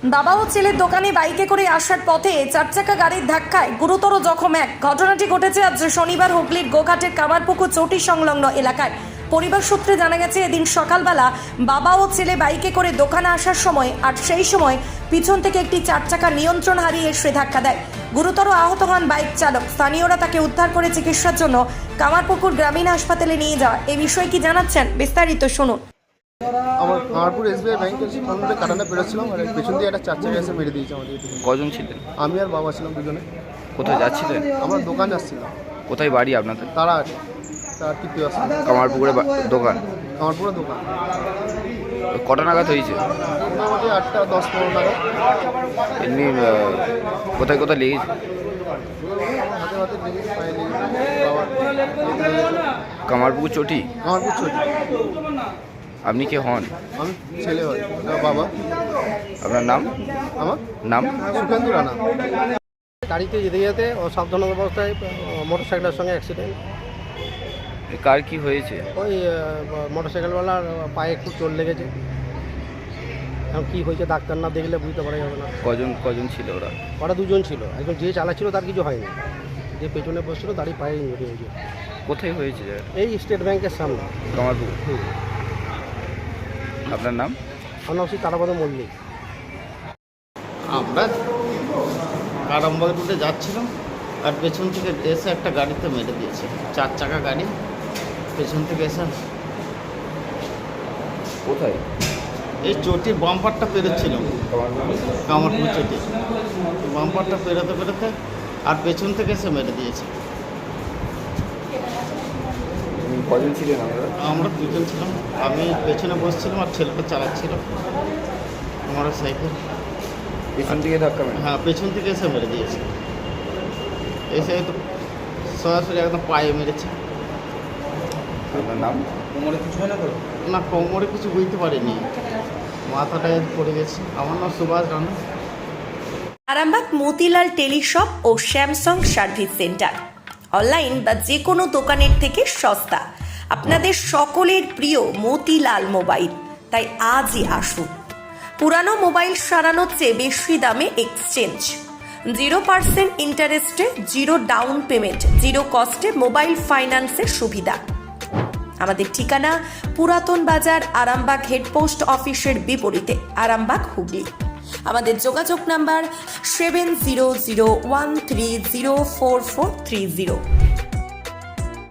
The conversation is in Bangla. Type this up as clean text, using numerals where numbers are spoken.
বাবা ও ছেলের দোকানে বাইকে করে আসার পথে চারচাকা গাড়ির ধাক্কায় গুরুতর জখম এক। ঘটনাটি ঘটেছে আজ শনিবার হুগলির গোঘাটের কামারপুকুর চটি সংলগ্ন এলাকায়। পরিবার সূত্রে জানা গেছে, এদিন সকালবেলা বাবা ও ছেলে বাইকে করে দোকানে আসার সময় আর সেই সময় পিছন থেকে একটি চারচাকা নিয়ন্ত্রণ হারিয়ে এসে ধাক্কা দেয়। গুরুতর আহত হন বাইক চালক। স্থানীয়রা তাকে উদ্ধার করে চিকিৎসার জন্য কামারপুকুর গ্রামীণ হাসপাতালে নিয়ে যাওয়া। এই বিষয়ে কি জানাচ্ছেন বিস্তারিত শুনুন। আমার কামারপুর এসবিআই ব্যাংকের সামনে কাটানা পেরোচ্ছিলাম আর পেছন দিয়ে একটা চার চাকা এসে মেরে দিয়েছে আমাদের। কজন ছিলেন? আমি আর বাবা ছিলাম দুজনে। কোথায় যাচ্ছিলেন? আমার দোকান যাচ্ছিলাম। কোথায় বাড়ি আপনাদের? তারা তার তৃতীয় আসছে কামারপুকুরে দোকান। কামারপুরে দোকান। কটা নাগাদ হয়েছে? মোটামুটি 8টা 10-15 নাগাদ। এমনি কোথায় কোথায় লেগেছে? হাতে হাতে লেগেছে, পায়ে লেগেছে, বাবার কামারপুকুর চটি। কামারপুর ছোট। আপনি কে হন? আমি ছেলে হয়, বাবা। আপনার নাম? আমার নাম? সুখেন্দু রানা। গাড়িতে যেতে যেতে অসাবধানত অবস্থায় মোটরসাইকেলের সঙ্গে অ্যাক্সিডেন্ট। কার কি হয়েছে? ওই মোটরসাইকেলওয়ালার পায়ে খুব চোট লেগেছে। এখন কী হয়েছে ডাক্তার না দেখলে বুঝতে পারা যাবে না। কজন কজন ছিল ওরা? ওরা দুজন ছিল, একজন যে চালাচ্ছিল তার কিছু হয়নি, যে পেছনে বসছিল তারই পায়ে ইঞ্জুরি হয়েছে। কোথায় হয়েছে? এই স্টেট ব্যাংকের সামনে। কামারপুকুর। আপনার নাম? আমার নাম শ্রী তারাপদ মল্লিক। আমরা আরামবাগ রুটে যাচ্ছিলাম আর পেছন থেকে এসে একটা গাড়িতে মেরে দিয়েছে। 4 চাকা গাড়ি পেছন থেকে এসে কোথায়? এই চটির বাম্পারটা পেরোচ্ছিলাম, কামারপুর চটি বাম্পারটা পেরোতে পেরোতে আর পেছন থেকে এসে মেরে দিয়েছে। কজন ছিলেন আপনারা? আমরা দুজন ছিলাম, আমি পেছনে বসছিলাম আর ছেলেটা চালাচ্ছিল আমার সাইকেল। পিছন দিকে ধাক্কা মেরে? হ্যাঁ, পেছন থেকে এসে মেরে দিয়েছে। এসে তো সরাসরি একদম পায়ে মেরেছে। আপনার নাম? না, কোমরে কিছু বুঝতে পারিনি, মাথাটায় পড়ে গেছে। আমার নাম সুভাষ রানা। আরামবাগ মতিলাল টেলিশপ ও স্যামসাং সার্ভিস সেন্টার, অনলাইন বা যে কোনো দোকানের থেকে সস্তা। আপনাদের সকলের প্রিয় মতিলাল মোবাইল, তাই আজই আসুন। পুরানো মোবাইল সারানোর চেয়ে বেশি দামে এক্সচেঞ্জ, 0% ইন্টারেস্টে, 0 ডাউন পেমেন্ট, 0 কস্টে মোবাইল ফাইন্যান্সের সুবিধা। আমাদের ঠিকানা পুরাতন বাজার, আরামবাগ হেডপোস্ট অফিসের বিপরীতে, আরামবাগ, হুগলি। আমাদের যোগাযোগ নাম্বার 7001304430।